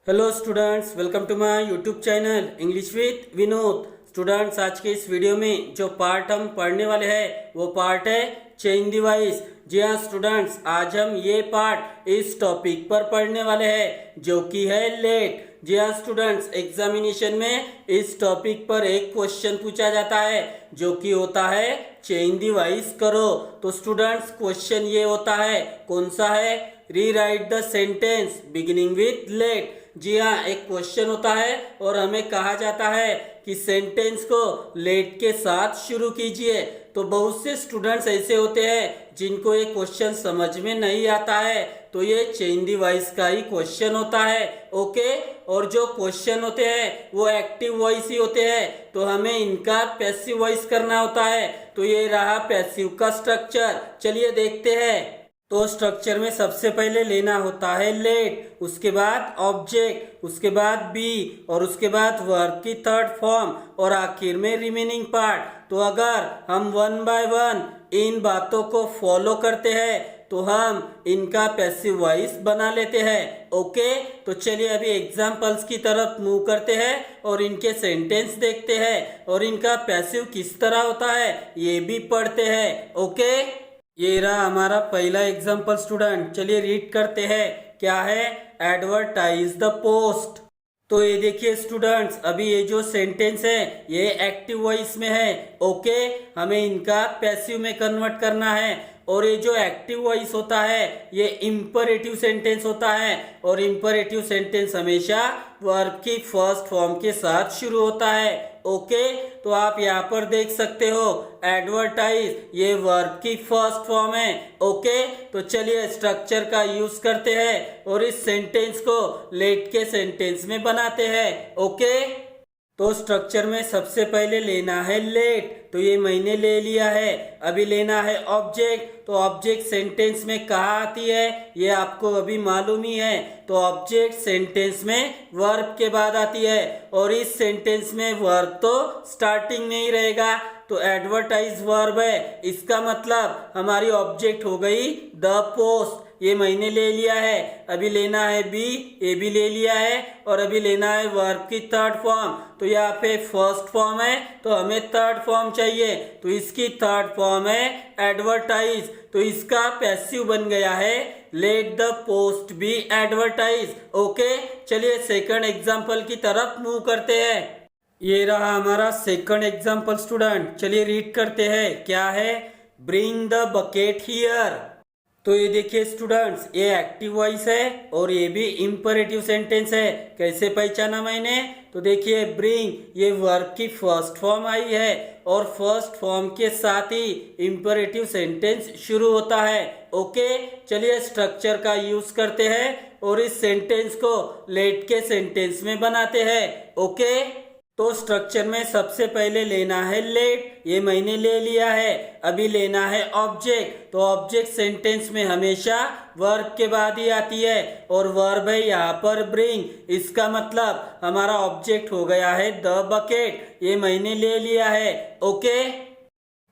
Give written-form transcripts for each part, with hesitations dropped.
Hello students, welcome to my YouTube channel English with Vinod. Students, आज के इस video में जो पार्ट हम पढ़ने वाले हैं वो पार्ट है चेन द वॉइस। जी हाँ स्टूडेंट्स, आज हम ये पार्ट इस टॉपिक पर पढ़ने वाले हैं जो कि है लेट। जी हाँ स्टूडेंट्स, एग्जामिनेशन में इस टॉपिक पर एक क्वेश्चन पूछा जाता है जो कि होता है चेन द वॉइस करो। तो स्टूडेंट्स, क्वेश्चन ये होता है, कौन सा है? Rewrite the sentence beginning with let. जी हाँ, एक क्वेश्चन होता है और हमें कहा जाता है कि सेंटेंस को लेट के साथ शुरू कीजिए। तो बहुत से स्टूडेंट्स ऐसे होते हैं जिनको ये क्वेश्चन समझ में नहीं आता है, तो ये चेन द वॉइस का ही क्वेश्चन होता है। ओके, और जो क्वेश्चन होते हैं वो एक्टिव वॉइस ही होते हैं, तो हमें इनका पैसिव वॉइस करना होता है। तो ये रहा पैसिव का स्ट्रक्चर। चलिए देखते हैं। तो स्ट्रक्चर में सबसे पहले लेना होता है लेट, उसके बाद ऑब्जेक्ट, उसके बाद बी, और उसके बाद वर्ब की थर्ड फॉर्म, और आखिर में रिमेनिंग पार्ट। तो अगर हम वन बाय वन इन बातों को फॉलो करते हैं तो हम इनका पैसिव वॉइस बना लेते हैं। ओके, तो चलिए अभी एग्जाम्पल्स की तरफ मूव करते हैं और इनके सेंटेंस देखते हैं और इनका पैसिव किस तरह होता है ये भी पढ़ते हैं। ओके, ये रहा हमारा पहला एग्जाम्पल स्टूडेंट। चलिए रीड करते हैं। क्या है? Advertise the post. तो ये देखिए स्टूडेंट्स, अभी ये जो सेंटेंस है ये एक्टिव वॉइस में है। ओके, हमें इनका पैसिव में कन्वर्ट करना है। और ये जो एक्टिव वॉइस होता है ये इंपरेटिव सेंटेंस होता है, और इंपरेटिव सेंटेंस हमेशा वर्ब की फर्स्ट फॉर्म के साथ शुरू होता है। ओके, तो आप यहाँ पर देख सकते हो एडवर्टाइज, ये वर्ब की फर्स्ट फॉर्म है। ओके, तो चलिए स्ट्रक्चर का यूज करते हैं और इस सेंटेंस को लेट के सेंटेंस में बनाते हैं। ओके, तो स्ट्रक्चर में सबसे पहले लेना है लेट, तो ये मैंने ले लिया है। अभी लेना है ऑब्जेक्ट, तो ऑब्जेक्ट सेंटेंस में कहाँ आती है ये आपको अभी मालूम ही है। तो ऑब्जेक्ट सेंटेंस में वर्ब के बाद आती है, और इस सेंटेंस में वर्ब तो स्टार्टिंग में ही रहेगा। तो एडवर्टाइज वर्ब है, इसका मतलब हमारी ऑब्जेक्ट हो गई द पोस्ट, ये मैंने ले लिया है। अभी लेना है बी, ये भी ले लिया है, और अभी लेना है वर्ब की थर्ड फॉर्म। तो यहाँ पे फर्स्ट फॉर्म है तो हमें थर्ड फॉर्म चाहिए, तो इसकी थर्ड फॉर्म है एडवर्टाइज। तो इसका पैसिव बन गया है let the post be advertise. Okay, चलिए सेकंड एग्जांपल की तरफ मूव करते हैं। ये रहा हमारा सेकंड एग्जांपल स्टूडेंट। चलिए रीड करते हैं। क्या है? Bring the bucket here. तो ये देखिए स्टूडेंट्स, ये एक्टिव वॉइस है और ये भी इंपरेटिव सेंटेंस है। कैसे पहचाना मैंने? तो देखिए ब्रिंग, ये वर्ब की फर्स्ट फॉर्म आई है और फर्स्ट फॉर्म के साथ ही इंपरेटिव सेंटेंस शुरू होता है। ओके, चलिए स्ट्रक्चर का यूज करते हैं और इस सेंटेंस को लेट के सेंटेंस में बनाते हैं। ओके, तो स्ट्रक्चर में सबसे पहले लेना है लेट, ये मैंने ले लिया है। अभी लेना है ऑब्जेक्ट, तो ऑब्जेक्ट सेंटेंस में हमेशा वर्ब के बाद ही आती है, और वर्ब है यहाँ पर ब्रिंग। इसका मतलब हमारा ऑब्जेक्ट हो गया है द बकेट, ये मैंने ले लिया है। ओके,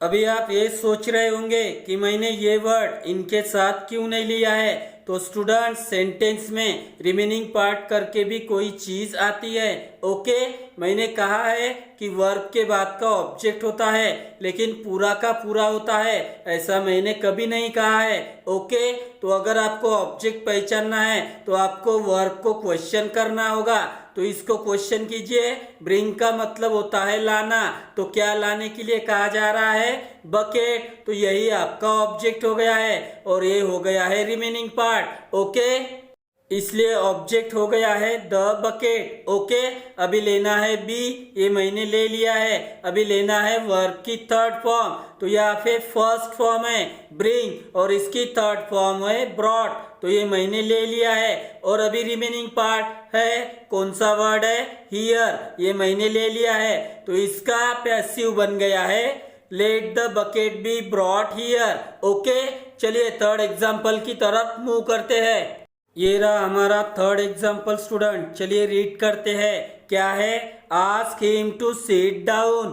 अभी आप ये सोच रहे होंगे कि मैंने ये वर्ड इनके साथ क्यों नहीं लिया है। तो स्टूडेंट, सेंटेंस में रिमेनिंग पार्ट करके भी कोई चीज आती है। ओके, मैंने कहा है कि वर्ब के बाद का ऑब्जेक्ट होता है लेकिन पूरा का पूरा होता है, ऐसा मैंने कभी नहीं कहा है। ओके, तो अगर आपको ऑब्जेक्ट पहचानना है तो आपको वर्ब को क्वेश्चन करना होगा। तो इसको क्वेश्चन कीजिए। ब्रिंग का मतलब होता है लाना, तो क्या लाने के लिए कहा जा रहा है? बकेट। तो यही आपका ऑब्जेक्ट हो गया है और ये हो गया है रिमेनिंग पार्ट। ओके, इसलिए ऑब्जेक्ट हो गया है द बकेट। ओके, अभी लेना है बी, ये मैंने ले लिया है। अभी लेना है वर्ब की थर्ड फॉर्म, तो यहाँ पे फर्स्ट फॉर्म है ब्रिंग और इसकी थर्ड फॉर्म है ब्रॉट, तो ये मैंने ले लिया है। और अभी रिमेनिंग पार्ट है, कौन सा वर्ड है? हियर, ये मैंने ले लिया है। तो इसका पैसिव बन गया है let the bucket be brought here. Okay, चलिए थर्ड एग्जाम्पल की तरफ मूव करते हैं। ये रहा हमारा थर्ड एग्जाम्पल स्टूडेंट। चलिए रीड करते हैं। क्या है? Ask him to sit down.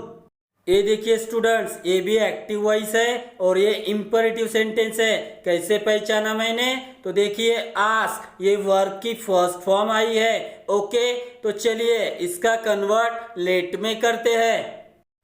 ये देखिए स्टूडेंट्स, ये भी एक्टिव वॉइस है और ये इंपरेटिव सेंटेंस है। कैसे पहचाना मैंने? तो देखिए आस्क, ये वर्ब की फर्स्ट फॉर्म आई है। ओके, तो चलिए इसका कन्वर्ट लेट में करते हैं।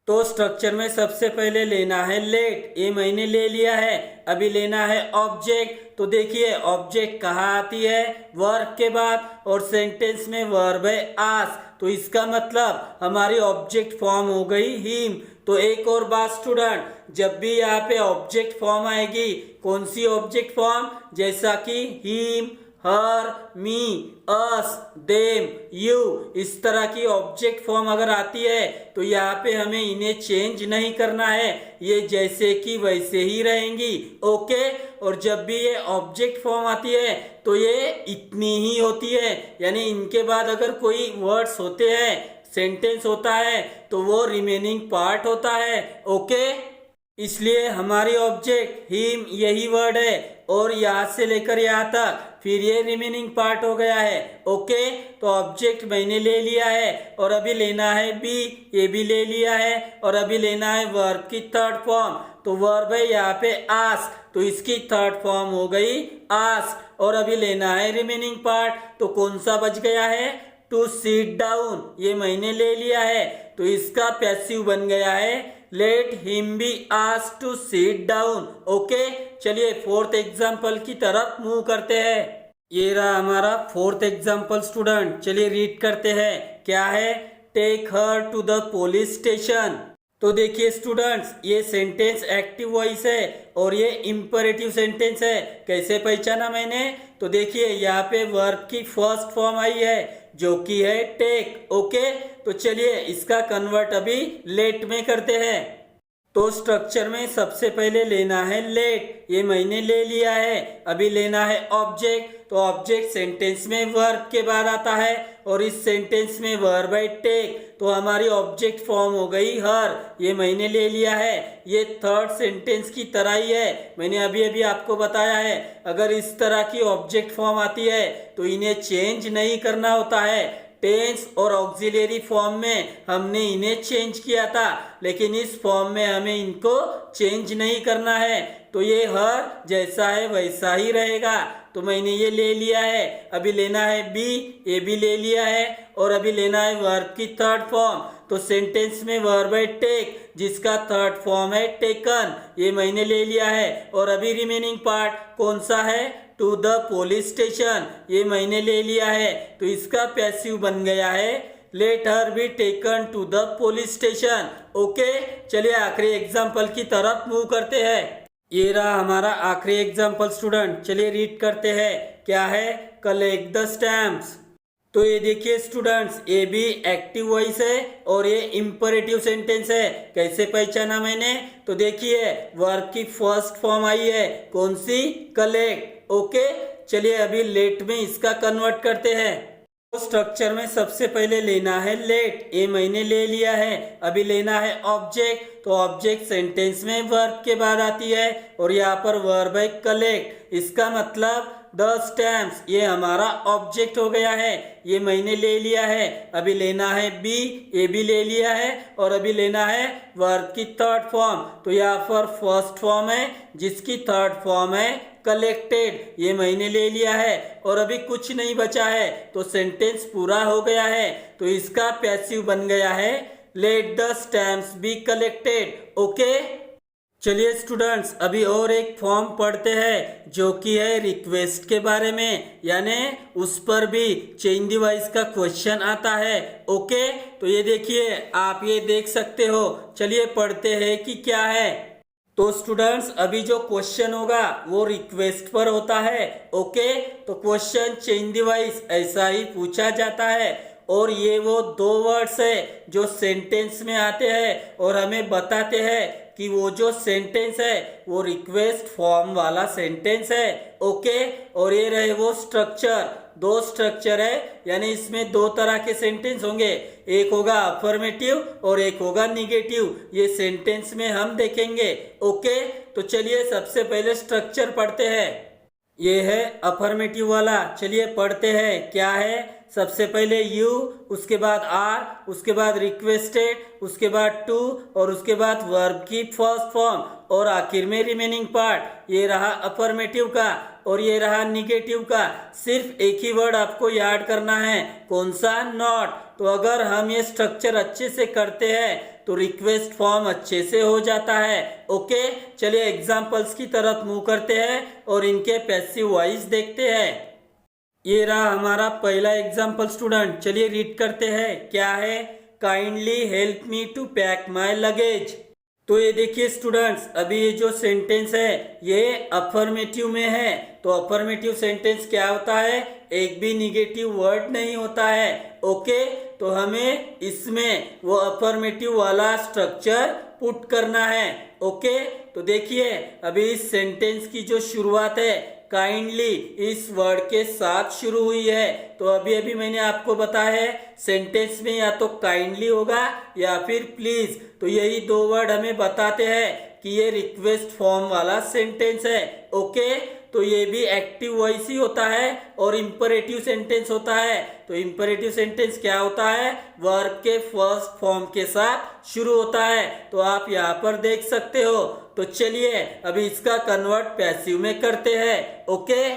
तो स्ट्रक्चर में सबसे पहले लेना है लेट, ये मैंने ले लिया है। अभी लेना है ऑब्जेक्ट। तो देखिए ऑब्जेक्ट कहाँ आती है? वर्ब के बाद, और सेंटेंस में वर्ब है आस्क, तो इसका मतलब हमारी ऑब्जेक्ट फॉर्म हो गई हिम। तो एक और बात स्टूडेंट, जब भी यहाँ पे ऑब्जेक्ट फॉर्म आएगी, कौन सी ऑब्जेक्ट फॉर्म? जैसा कि him, her, me, us, them, you, इस तरह की ऑब्जेक्ट फॉर्म अगर आती है तो यहाँ पे हमें इन्हें चेंज नहीं करना है, ये जैसे कि वैसे ही रहेंगी। ओके, और जब भी ये ऑब्जेक्ट फॉर्म आती है तो ये इतनी ही होती है, यानी इनके बाद अगर कोई वर्ड्स होते हैं, सेंटेंस होता है, तो वो रिमेनिंग पार्ट होता है। ओके, इसलिए हमारी ऑब्जेक्ट हिम यही वर्ड है और यहाँ से लेकर यहाँ तक फिर ये रिमेनिंग पार्ट हो गया है। ओके, तो ऑब्जेक्ट मैंने ले लिया है और अभी लेना है बी, ये भी ले लिया है, और अभी लेना है वर्ब की थर्ड फॉर्म। तो वर्ब है यहाँ पे आस्क, तो इसकी थर्ड फॉर्म हो गई आस्क, और अभी लेना है रिमेनिंग पार्ट। तो कौन सा बच गया है? टू सीट डाउन, ये मैंने ले लिया है, तो इसका पैसिव बन गया है let him be asked to seat down. Okay, चलिए फोर्थ एग्जाम्पल की तरफ मूव करते हैं। ये रहा हमारा फोर्थ एग्जाम्पल स्टूडेंट, चलिए रीड करते हैं। क्या है? Take her to the police station. तो देखिए स्टूडेंट्स, ये सेंटेंस एक्टिव वॉइस है और ये इंपरेटिव सेंटेंस है। कैसे पहचाना मैंने? तो देखिए यहाँ पे वर्ब की फर्स्ट फॉर्म आई है जो कि है टेक। ओके, तो चलिए इसका कन्वर्ट अभी लेट में करते हैं। तो स्ट्रक्चर में सबसे पहले लेना है लेट, ये मैंने ले लिया है। अभी लेना है ऑब्जेक्ट, तो ऑब्जेक्ट सेंटेंस में वर्ब के बाद आता है और इस सेंटेंस में वर्ब है टेक, तो हमारी ऑब्जेक्ट फॉर्म हो गई हर, ये मैंने ले लिया है। ये थर्ड सेंटेंस की तरह ही है, मैंने अभी अभी आपको बताया है अगर इस तरह की ऑब्जेक्ट फॉर्म आती है तो इन्हें चेंज नहीं करना होता है। टेंस और ऑक्सिलरी फॉर्म में हमने इन्हें चेंज किया था, लेकिन इस फॉर्म में हमें इनको चेंज नहीं करना है, तो ये हर जैसा है वैसा ही रहेगा। तो मैंने ये ले लिया है। अभी लेना है बी, ये भी ले लिया है, और अभी लेना है वर्ब की थर्ड फॉर्म। तो सेंटेंस में वर्ब है टेक, जिसका थर्ड फॉर्म है टेकन, ये मैंने ले लिया है। और अभी रिमेनिंग पार्ट कौन सा है? टू द पुलिस स्टेशन, ये मैंने ले लिया है, तो इसका पैसिव बन गया है let her be taken to the police station. Okay, चलिए आखिरी एग्जाम्पल की तरफ मूव करते हैं। ये रहा हमारा आखिरी एग्जाम्पल स्टूडेंट, चलिए रीड करते हैं। क्या है? Collect the stamps. तो ये देखिए स्टूडेंट्स, ये भी एक्टिव वॉइस है और ये इंपरेटिव सेंटेंस है। कैसे पहचाना मैंने? तो देखिए वर्ब की फर्स्ट फॉर्म आई है, कौन सी? कलेक्ट। ओके, चलिए अभी लेट में इसका कन्वर्ट करते हैं। तो स्ट्रक्चर में सबसे पहले लेना है लेट, ये मैंने ले लिया है। अभी लेना है ऑब्जेक्ट, तो ऑब्जेक्ट सेंटेंस में वर्ब के बाद आती है और यहाँ पर वर्ब है कलेक्ट, इसका मतलब द स्टैम्प्स, ये हमारा ऑब्जेक्ट हो गया है, ये मैंने ले लिया है। अभी लेना है बी, ये भी ले लिया है, और अभी लेना है वर्ब की थर्ड फॉर्म। तो यहाँ पर फर्स्ट फॉर्म है जिसकी थर्ड फॉर्म है कलेक्टेड, ये मैंने ले लिया है, और अभी कुछ नहीं बचा है, तो सेंटेंस पूरा हो गया है, तो इसका पैसिव बन गया है let the stamps be collected. Okay, चलिए स्टूडेंट्स अभी और एक फॉर्म पढ़ते हैं जो कि है रिक्वेस्ट के बारे में, यानी उस पर भी चेंज द वॉइस का क्वेश्चन आता है। ओके, तो ये देखिए, आप ये देख सकते हो। चलिए पढ़ते हैं कि क्या है। तो स्टूडेंट्स अभी जो क्वेश्चन होगा वो रिक्वेस्ट पर होता है। ओके, तो क्वेश्चन चेंज द वॉइस ऐसा ही पूछा जाता है, और ये वो दो वर्ड्स है जो सेंटेंस में आते हैं और हमें बताते हैं कि वो जो सेंटेंस है वो रिक्वेस्ट फॉर्म वाला सेंटेंस है। ओके, और ये रहे वो स्ट्रक्चर, दो स्ट्रक्चर है, यानी इसमें दो तरह के सेंटेंस होंगे, एक होगा अफर्मेटिव और एक होगा निगेटिव, ये सेंटेंस में हम देखेंगे। ओके, तो चलिए सबसे पहले स्ट्रक्चर पढ़ते हैं। ये है अफर्मेटिव वाला, चलिए पढ़ते हैं। क्या है? सबसे पहले यू, उसके बाद आर, उसके बाद रिक्वेस्टेड, उसके बाद टू और उसके बाद वर्ब की फर्स्ट फॉर्म और आखिर में रिमेनिंग पार्ट। ये रहा अफर्मेटिव का और ये रहा निगेटिव का। सिर्फ एक ही वर्ड आपको याद करना है, कौन सा? नॉट। तो अगर हम ये स्ट्रक्चर अच्छे से करते हैं तो रिक्वेस्ट फॉर्म अच्छे से हो जाता है। ओके, चलिए एग्जाम्पल्स की तरफ मूव करते हैं और इनके पैसिव वॉइस देखते हैं। ये रहा हमारा पहला एग्जाम्पल स्टूडेंट, चलिए रीड करते हैं। क्या है? Kindly help me to pack my luggage. तो ये देखिए स्टूडेंट्स, अभी ये जो सेंटेंस है ये अफर्मेटिव में है। तो अफर्मेटिव सेंटेंस क्या होता है? एक भी निगेटिव वर्ड नहीं होता है। ओके, तो हमें इसमें वो अफर्मेटिव वाला स्ट्रक्चर पुट करना है। ओके, तो देखिए अभी इस सेंटेंस की जो शुरुआत है काइंडली इस वर्ड के साथ शुरू हुई है। तो अभी अभी मैंने आपको बताया है सेंटेंस में या तो काइंडली होगा या फिर प्लीज। तो यही दो वर्ड हमें बताते हैं कि ये रिक्वेस्ट फॉर्म वाला सेंटेंस है। ओके, तो ये भी एक्टिव वॉइस ही होता है और इंपरेटिव सेंटेंस होता है। तो इंपरेटिव सेंटेंस क्या होता है? वर्ब के फर्स्ट फॉर्म के साथ शुरू होता है। तो आप यहाँ पर देख सकते हो। तो चलिए अभी इसका कन्वर्ट पैसिव में करते हैं। ओके,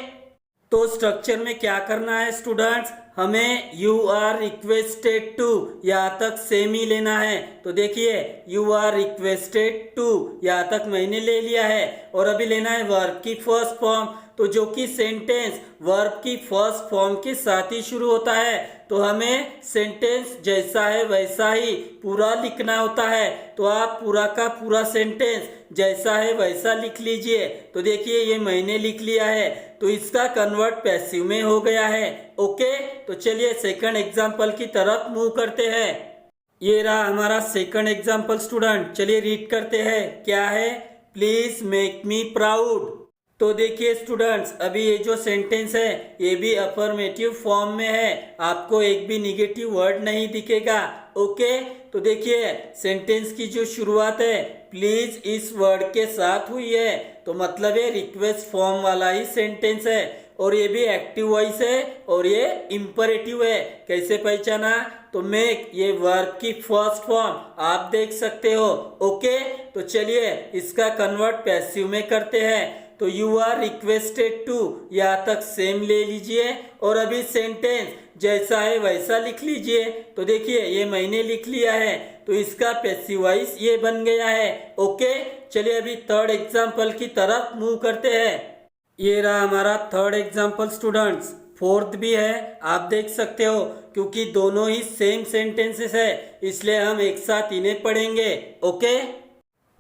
तो स्ट्रक्चर में क्या करना है स्टूडेंट्स? हमें यू आर रिक्वेस्टेड टू यहाँ तक सेम ही लेना है। तो देखिए यू आर रिक्वेस्टेड टू यहाँ तक मैंने ले लिया है और अभी लेना है वर्ब की फर्स्ट फॉर्म। तो जो कि सेंटेंस वर्ब की फर्स्ट फॉर्म के साथ ही शुरू होता है। तो हमें सेंटेंस जैसा है वैसा ही पूरा लिखना होता है। तो आप पूरा का पूरा सेंटेंस जैसा है वैसा लिख लीजिए। तो देखिए ये मैंने लिख लिया है, तो इसका कन्वर्ट पैसिव में हो गया है। ओके, तो चलिए सेकंड एग्जाम्पल की तरफ मूव करते हैं। ये रहा हमारा सेकंड एग्जाम्पल स्टूडेंट, चलिए रीड करते हैं। क्या है? Please make me proud. तो देखिए स्टूडेंट्स, अभी ये जो सेंटेंस है ये भी अफर्मेटिव फॉर्म में है। आपको एक भी निगेटिव वर्ड नहीं दिखेगा। ओके, तो देखिए सेंटेंस की जो शुरुआत है प्लीज इस वर्ड के साथ हुई है। तो मतलब ये रिक्वेस्ट फॉर्म वाला ही सेंटेंस है और ये भी एक्टिव वॉइस है और ये इंपरेटिव है। कैसे पहचाना? तो मेक ये वर्ब की फर्स्ट फॉर्म आप देख सकते हो। ओके, तो चलिए इसका कन्वर्ट पैसिव में करते हैं। तो यू आर रिक्वेस्टेड टू यहाँ तक सेम ले लीजिए और अभी सेंटेंस जैसा है वैसा लिख लीजिए। तो देखिए ये मैंने लिख लिया है, तो इसका पैसिव वॉइस ये बन गया है। ओके, चलिए अभी थर्ड एग्जाम्पल की तरफ मूव करते हैं। ये रहा हमारा थर्ड एग्जाम्पल स्टूडेंट्स, फोर्थ भी है आप देख सकते हो, क्योंकि दोनों ही सेम सेंटेंसेस है इसलिए हम एक साथ इन्हें पढ़ेंगे। ओके,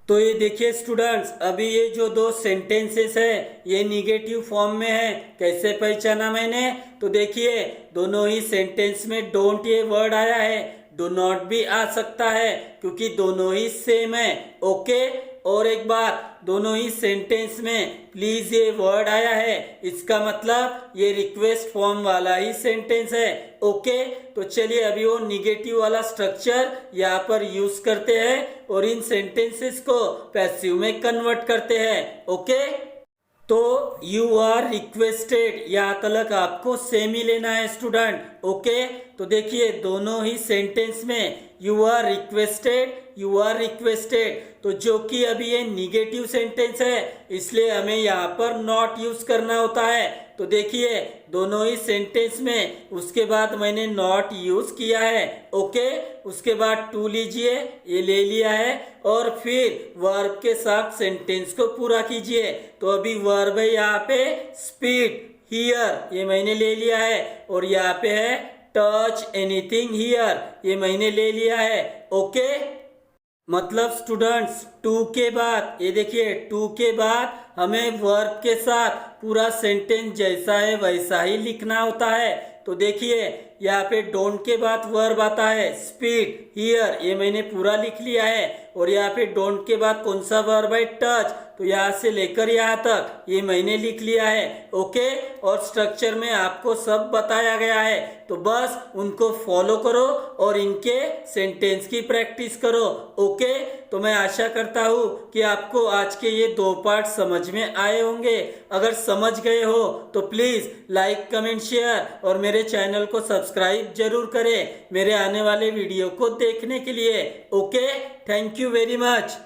तो ये देखिए स्टूडेंट्स, अभी ये जो दो सेंटेंसेस है ये निगेटिव फॉर्म में है। कैसे पहचाना मैंने? तो देखिए दोनों ही सेंटेंस में डोंट ये वर्ड आया है, डू नॉट भी आ सकता है क्योंकि दोनों ही सेम है। ओके, और एक बात, दोनों ही सेंटेंस में प्लीज ये वर्ड आया है, इसका मतलब ये रिक्वेस्ट फॉर्म वाला ही सेंटेंस है। ओके, तो चलिए अभी वो निगेटिव वाला स्ट्रक्चर यहाँ पर यूज करते हैं और इन सेंटेंसेस को पैसिव में कन्वर्ट करते हैं। ओके, तो यू आर रिक्वेस्टेड यहाँ तक आपको सेम ही लेना है स्टूडेंट। ओके, तो देखिए दोनों ही सेंटेंस में you are requested, you are requested, तो जो कि अभी ये निगेटिव सेंटेंस है इसलिए हमें यहाँ पर नॉट यूज करना होता है। तो देखिए दोनों ही सेंटेंस में उसके बाद मैंने नॉट यूज किया है। ओके, उसके बाद टू लीजिए, ये ले लिया है और फिर वर्ब के साथ सेंटेंस को पूरा कीजिए। तो अभी वर्ब है यहाँ पे स्पीड, हियर ये मैंने ले लिया है और यहाँ पे है टच एनीथिंग हियर ये मैंने ले लिया है। ओके, मतलब स्टूडेंट्स टू के बाद ये देखिए टू के बाद हमें वर्ब के साथ पूरा सेंटेंस जैसा है वैसा ही लिखना होता है। तो देखिए यहाँ पे डोंट के बाद वर्ब आता है स्पीड, हियर ये मैंने पूरा लिख लिया है और यहाँ पे डोंट के बाद कौन सा वर्ब है? टच। तो यहाँ से लेकर यहाँ तक ये मैंने लिख लिया है। ओके, और स्ट्रक्चर में आपको सब बताया गया है, तो बस उनको फॉलो करो और इनके सेंटेंस की प्रैक्टिस करो। ओके, तो मैं आशा करता हूँ कि आपको आज के ये 2 पार्ट समझ में आए होंगे। अगर समझ गए हो तो प्लीज लाइक, कमेंट, शेयर और मेरे चैनल को सब्सक्राइब जरूर करें मेरे आने वाले वीडियो को देखने के लिए। Okay, thank you very much.